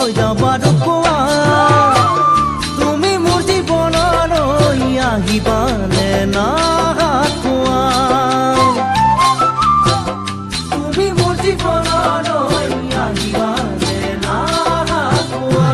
তোলৈ যাবাৰো কোৱা তুমি মোৰ জীৱনলৈ আহিবানে না কোৱা তুমি মোৰ জীৱনলৈ আহিবানে না কোৱা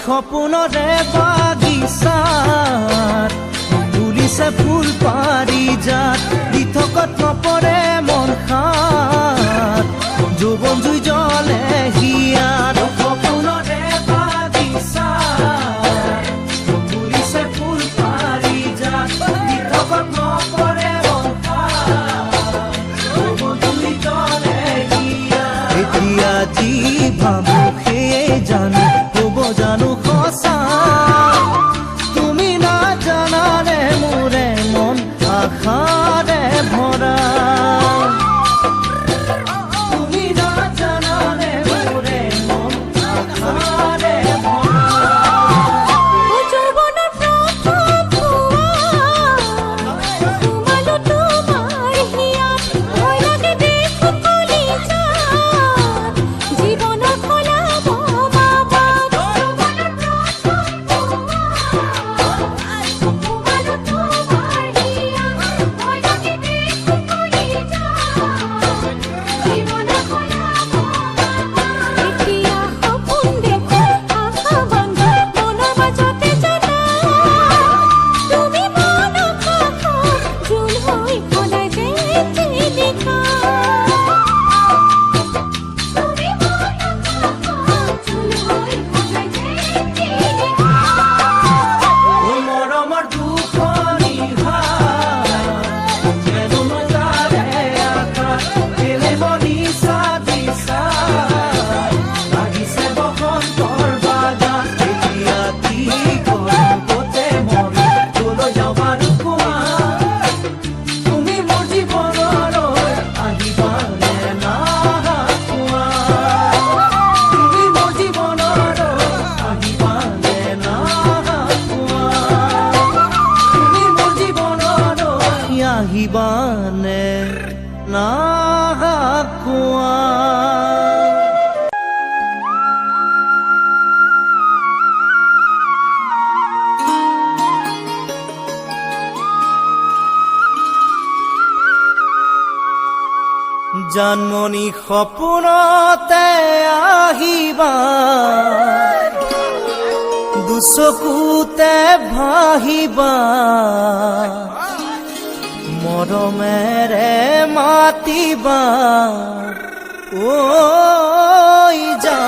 সপোনৰে বাগিচাত ফুলিছে ফুল পাৰিজাত দিঠকত নপৰে মন খাত যৌৱন জুই জ্বলে হিয়াত সপোনৰে বাগিচাত ফুলিছে ফুল পাৰিজাত দিঠকত নপৰে মন খাত যৌৱন জুই জ্বলে হিয়াত এতিয়া যি ভাবো সেয়ে জানো জানো সঁচা তুমি নাজানানে মোৰে মন আশাৰে ভৰা তুমি নাজানানে মোৰে মন আশাৰে ভৰা আহিবানে না কোৱা জানমণি সপোনতে আহিবা দুচকুতে ভাহিবা মৰমেৰে মাতিবা ঐ যা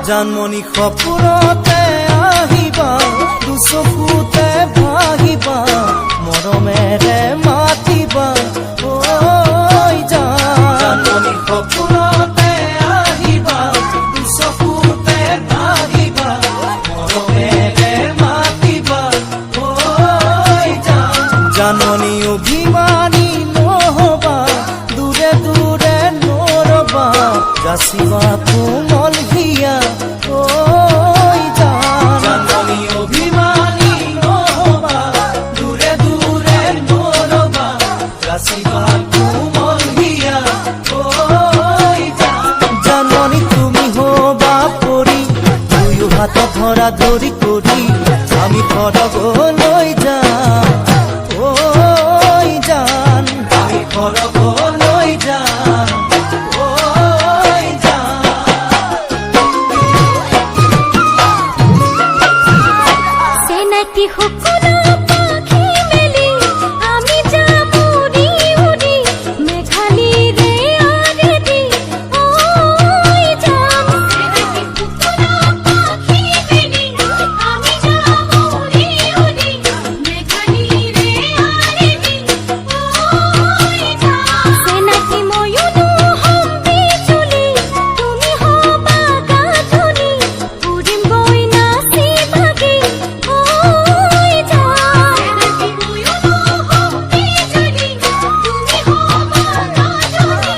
জানমণি সপোনতে আহিবা দুচকুতে ভাহিবা মৰমেৰে মাতিবা ঐ জানমণি সপোনতে আহিবা যাচিবা কোমল হিয়া ঐ জানমণি অভিমানী নহবা দূৰে দূৰে নৰবা যাচিবা কোমল হিয়া ঐ জানমণি তুমি হবা পৰি দুয়ো হাত ধৰা ধৰি কৰি আমি ঘৰলৈ যাম ঐ জান আমি ঘৰলৈ যাম ঐ জান চেনাকি সকলো পাখি মেলি আমি যাম উৰি উৰি মেঘালীৰে আৰেদি ঐ যাম চেনাকি সকলো পাখি মেলি আমি যাম উৰি উৰি মেঘালীৰে আৰেদি ঐ যাম চেনাকি ময়ূৰো হম বিজুলি তুমি হবা গাঁথনি উৰিম গৈ নাচি বাগি ঐ যাম চেনাকি ময়ূৰো হম বিজুলি তুমি হবা গাঁথনি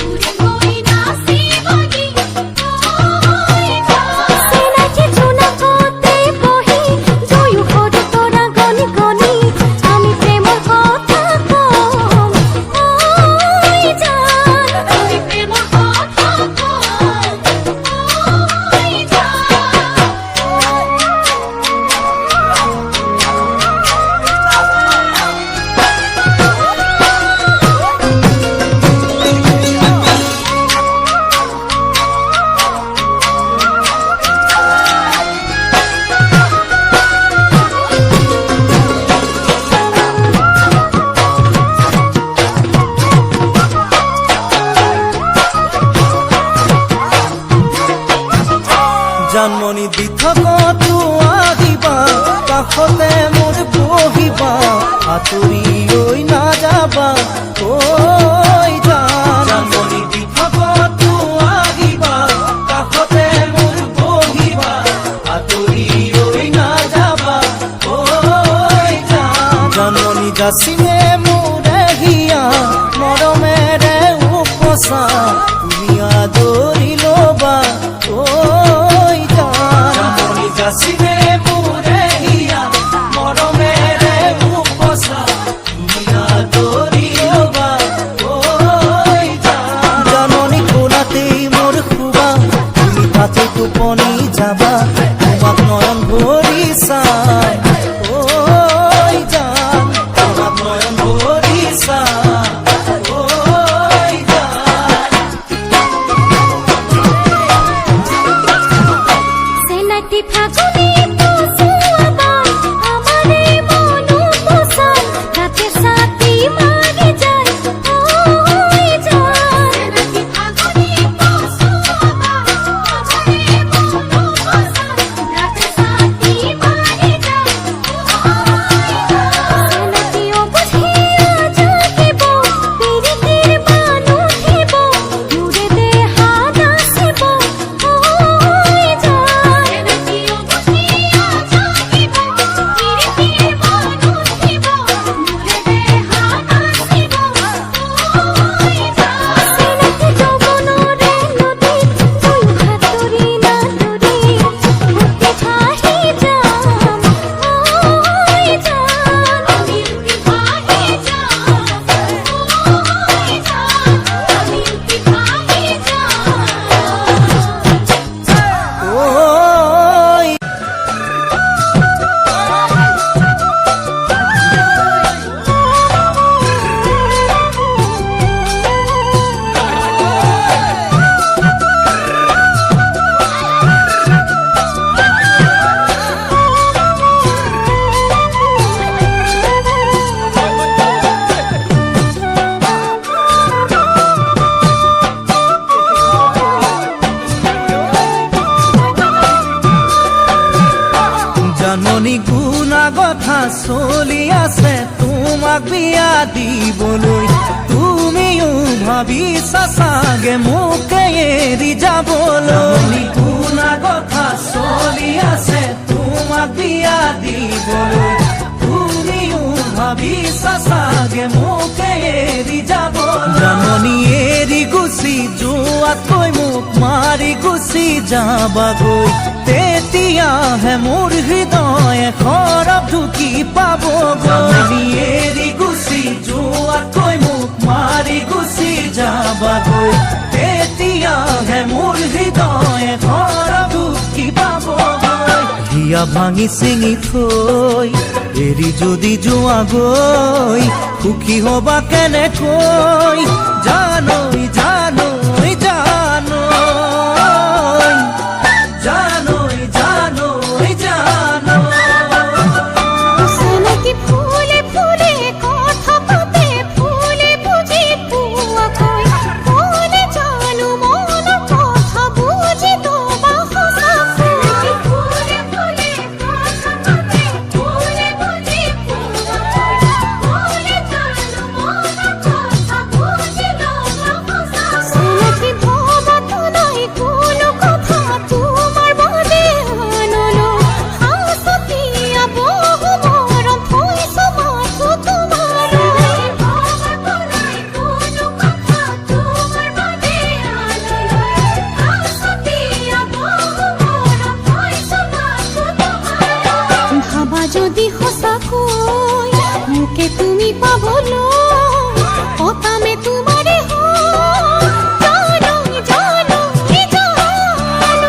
উৰিম গৈ নাচি বাগি ঐ যাম চেনাকি জোনাকতে বহি দুয়োখন তৰা গণি গণি আমি প্ৰেমৰ কথা কম ঐ জান আমি প্ৰেমৰ কথা কম ঐ জানমণি দি থকতো আহিবা কাষতে মোৰ বহিবা আঁতৰি ঐ নাযাবা ঐ জান জানমণি দি থকতো আহিবা কাষতে মোৰ বহিবা আঁতৰি ঐ নাযাবা ঐ জান জানমণি যাচিলে মোৰে হিয়া মৰমেৰে উপচা তুমি আদৰি ল'বা ঐ জানমণি যাচিলে মোৰে হিয়া মৰমেৰে উপচা তুমি আদৰি ল'বা ঐ জান জানমণি কোলাতেই মোৰ শুবা তুমি তাতে টোপনি যাবা তোমাক নয়ন ভৰি চাই ঐ জান তোমাক নয়ন ভৰি চাই ঐ জান চেনাকি ফাগুনি পচুৱাবা আমাৰে মনো পচাই ৰাতে ছাতি মাৰি যায় ঐ জান চেনাকি ফাগুনি পচুৱাবা আমাৰে মনো পচাই ৰাতে ছাতি মাৰি যায় ঐ জান চেনাকি অবুঝিয়া জাগিব পিৰিতিৰ বান উঠিব মোৰে দেহা নাচিব ঐ জান চেনাকি অবুঝিয়া জাগিব পিৰিতিৰ বান উঠিব মোৰে দেহা নাচিব ঐ জান চেনাকি যৌৱনৰে নদীত দুয়ো হাতৰি নাতৰি উটি ভাহি যাম ঐ জান আমি উটি ভাহি যাম ঐ জান আমি উটি ভাহি যাম ঐ জানমণি গুণা কথা চলি আছে তোমাক বিয়া দিবলৈ তুমিও ভাবিছা চাগে মোকে এৰি যাবলৈ গুণা কথা চলি আছে তোমাক বিয়া দিবলৈ তুমিও ভাবিছা চাগে মোকে এৰি যাবলৈ জানমণি এৰি গুচি যোৱাতকৈ মোক মাৰি গুচি যাবাগৈ তেতিয়াহে মোৰ হৃদয়ে খৰব ঢুকি পাবগৈ এৰি গুচি যোৱাতকৈ মোক মাৰি গুচি যাবাগৈ তেতিয়াহে মোৰ হৃদয়ে খৰব ঢুকি পাবগৈ হিয়া ভাঙি চিঙি থৈ এৰি যদি যোৱাগৈ সুখী হবা কেনেকৈ জানৈ জানৈ জানৈ জানৈ জানৈ জানৈ অচিনাকি ফুলে ফুলে কথা পাতে ফুলে বুজি পোৱাকৈ ফুলে জানো মনৰ কথা বুজি তোবা সঁচাকৈ ফুলে ফুলে কথা পাতে ফুলে বুজি পোৱাকৈ ফুলে জানো মনৰ কথা বুজি তোবা সঁচাকৈ অচিনাকি ভবাতো নাই কোনো কথা তোমাৰ বাদে আনলৈ সাঁচতীয়া বহু মৰম থৈছো মাথো তোমালৈ ভবাতো নাই কোনো কথা তোমাৰ বাদে আনলৈ সাঁচতীয়া বহু মৰম থৈছো মাথো তোমালৈ ভাবা যদি সঁচাকৈ মোকে তুমি পাবলৈ পতামে তোমাৰে হয় জানৈ জানৈ জানৈ জানৈ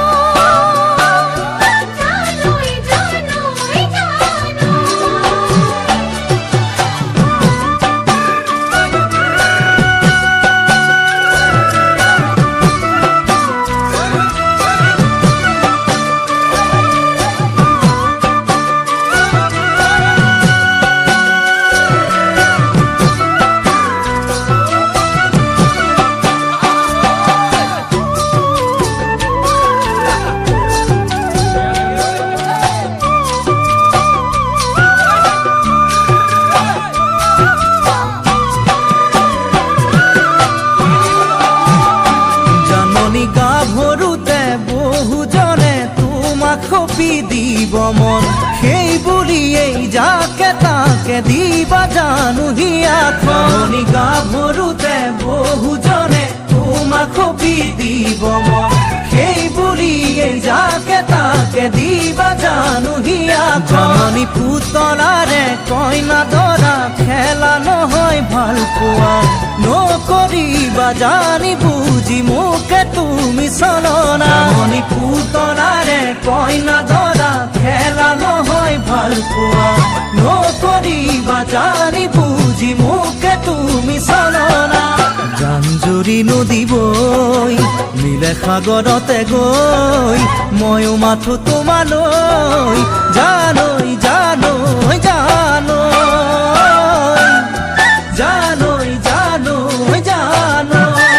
জাননী গাভৰুতে বহুজনে তোমাক সপি দিব মন সেই বুলিয়েই যাকে তাকে দিবা জানো হিয়াখনি গাভৰুতে বহুজনে তোমাক সপি দিব মন সেই বুলিয়েই যাকে তাকে দিবা জানো হিয়াখনি পুতলাৰে কইনা দৰা খেলা নহয় ভাল পোৱা নকৰিবা জানি বুজি মোকে তুমি চলনা মনি পুতলাৰে কইনা দৰা খেলা নহয় ভাল পোৱা নকৰিবা জানি বুজি মোকে তুমি চলনা জান জুৰি নদী বৈ মিলে সাগৰতে গৈ ময়ো মাথো তোমালৈ জানৈ জানৈ জানৈ জানৈ জানৈ জানৈ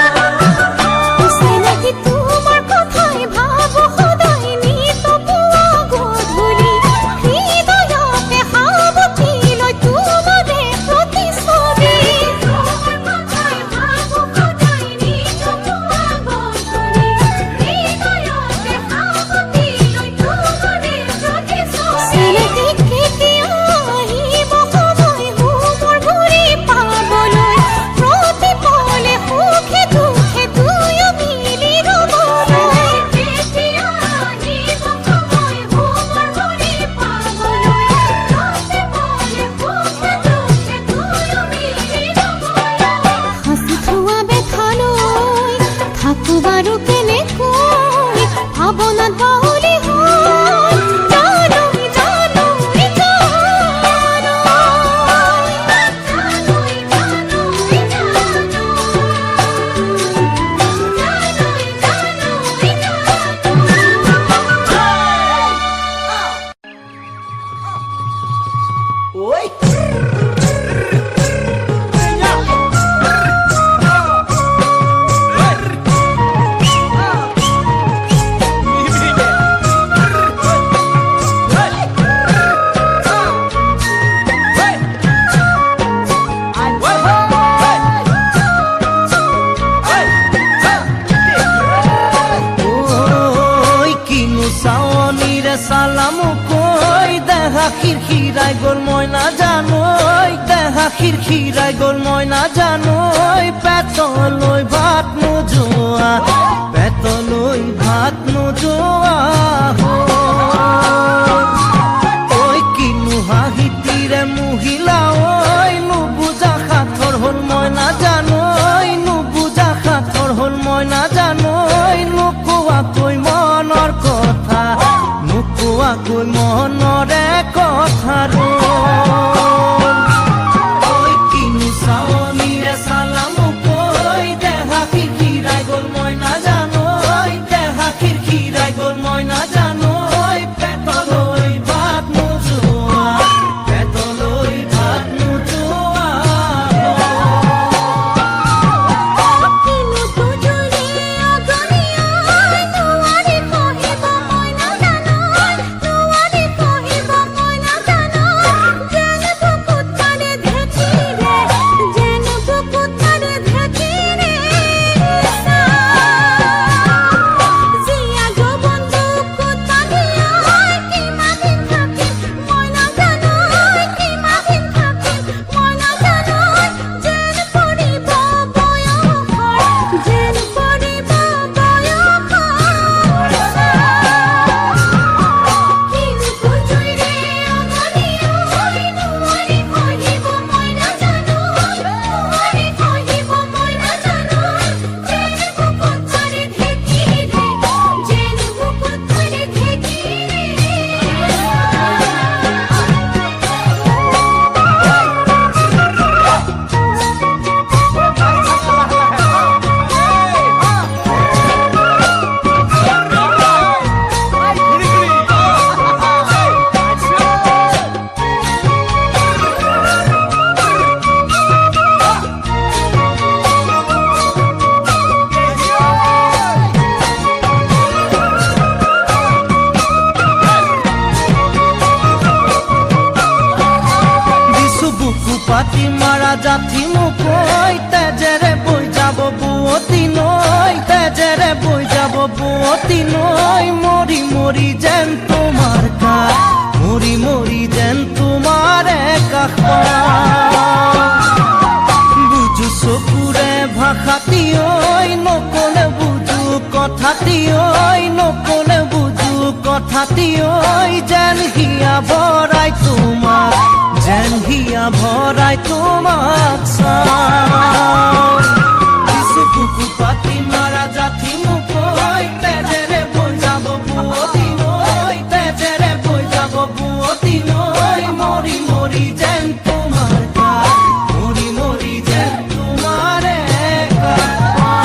অচিনাকি তোমাৰ কথাই ভাবো সদায় নিত পুৱা গধূলি হৃদয়তে সাৱটি লৈ তোমাৰে প্ৰতিচ্ছবি তোমাৰ কথাই ভাবো সদায় নিত পুৱা গধূলি হৃদয়তে সাৱটি লৈ তোমাৰে প্ৰতিচ্ছবি অচিনাকি কেতিয়া আহিব সময় মোৰ ঘূৰি পাবলৈ প্ৰতি পলে সুখে দুখে দুয়ো মিলি ৰ'বলৈ কেতিয়া আহিব সময় মোৰ ঘূৰি পাবলৈ প্ৰতি পলে সুখে দুখে দুয়ো মিলি ৰ'বলৈ সাঁচি থোৱা বেথালৈ থাকো বাৰু কেনেকৈ ভাৱনাত বাউলি হৈ জানৈ জানৈ চালামো কৈ দেহা খিৰখিৰাই গ'ল মই নাজানো দেহা খিৰখিৰাই গ'ল মই নাজানো পেটলৈ ভাত নোযোৱা পেটলৈ জাথি মুকই তেজেৰে বৈ যাব বুৱতী নৈ তেজেৰে বৈ যাব বুৱতী নৈ মৰি মৰি যেন তোমাৰ কাষ মৰি মৰি যেন তোমাৰে কাষ পাওঁ বুজো চকুৰে ভাষাটি ঐ নকলে বুজো কথাটি ঐ নকলে বুজো কথাটি ঐ যেন হিয়া ভৰাই তোমাক যেন হিয়া ভৰাই তোমাক চাওঁ কিছু বুকু পাতি মাৰা জাথি মুকই তেজেৰে বৈ যাব বুৱতী নৈ তেজেৰে বৈ যাব বুৱতী নৈ মৰি মৰি যেন তোমাৰ কাষ মৰি মৰি যেন তোমাৰে কাষ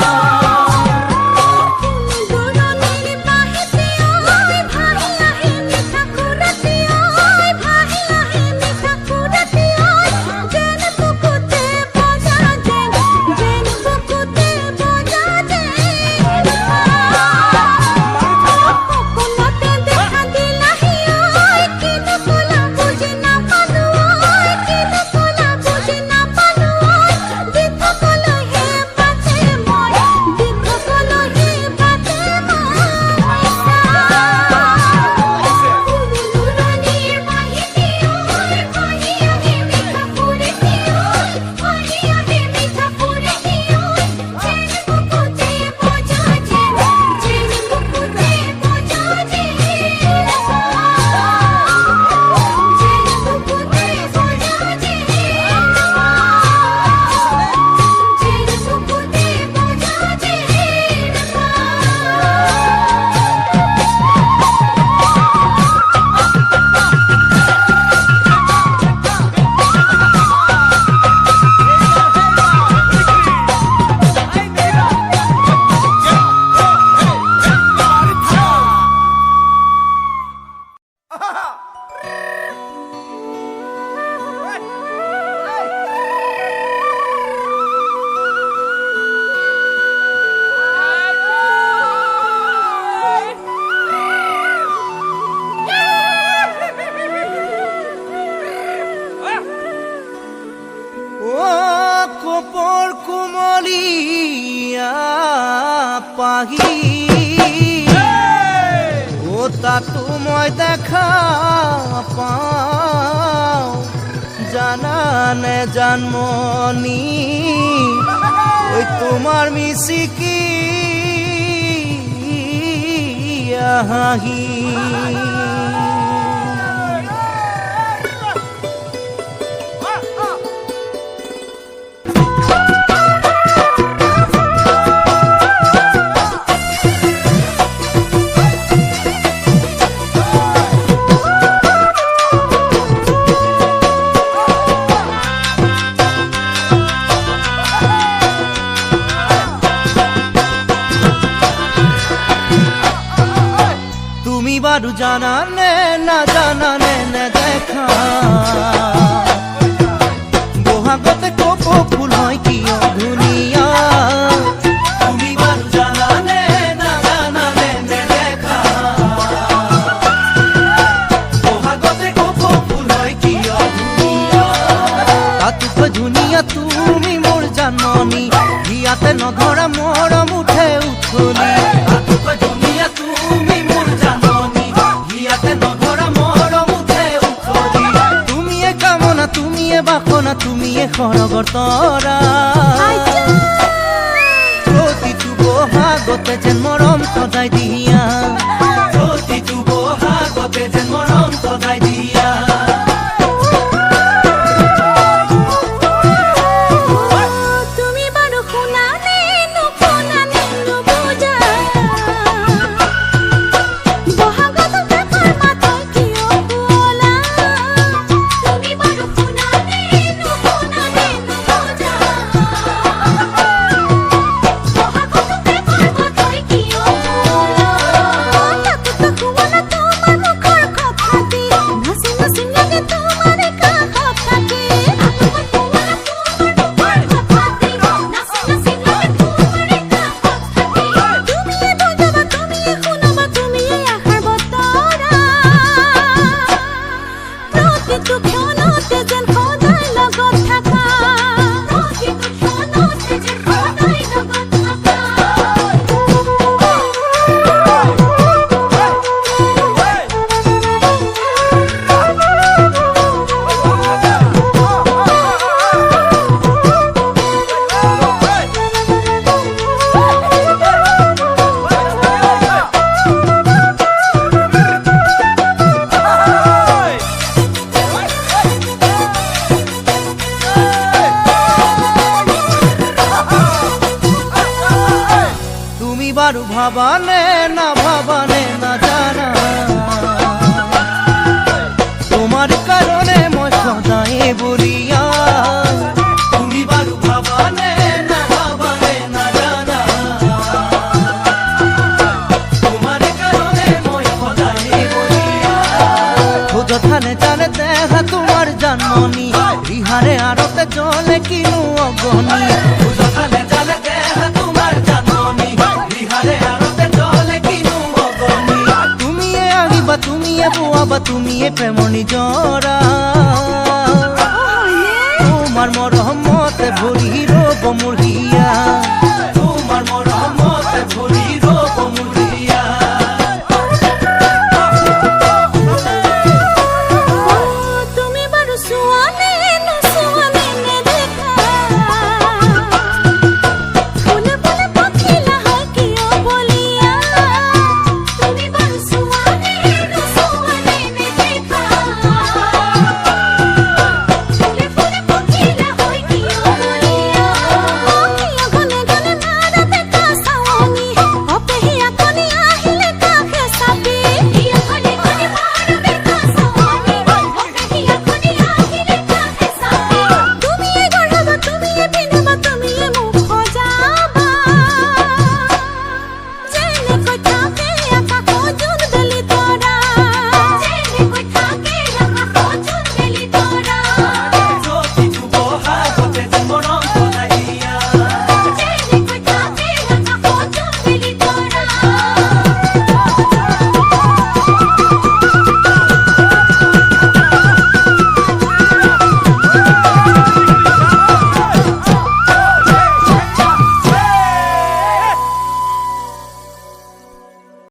কপৰ কুমলীয়া পাহি তাতো মই দেখা পাওঁ জানানে জানমনি ওই তোমাৰ মিচিকি হাঁহি বাৰু জানানে না জানানে নেদেখা বহাগতে কপৌ ফুল হয় কিয় ধুনীয়া তুমি বাৰু জানানে না জানানে নেদেখা বহাগতে কপৌ ফুল হয় কিয় ধুনীয়া তাতোকৈ ধুনীয়া তুমি মোৰ জাননী ইয়াতে নধৰা মৰম উঠে উঠলি তাতোকৈ ধুনীয়া তুমি মোৰ জাননী তুমিয়ে বাসনা তুমিয়ে সৰগৰ তৰা প্ৰতিটো বহাগতে যেন মৰম সদায় দিয়া প্ৰতিটো বহাগতে যেন মৰম সদায় দিয়া Oh ভাবানে না জানা তোমার কারণে মই সদায় বলিয়া তুমি বারু ভাবানে না জানা তোমার কারণে মই সদায় বলিয়া খোঁজথানে জানে দেখা তোমার জন্মনি বিহারে আরতে জলে কিনু অগনি খোঁজথানে জানে দেখা তোমার জন্মনি বিহারে আরতে জলে কিনু অগনি তুমিয়ে আনিবা তুমিয়ে বোয়াবা তুমিয়ে প্রেমনি জরা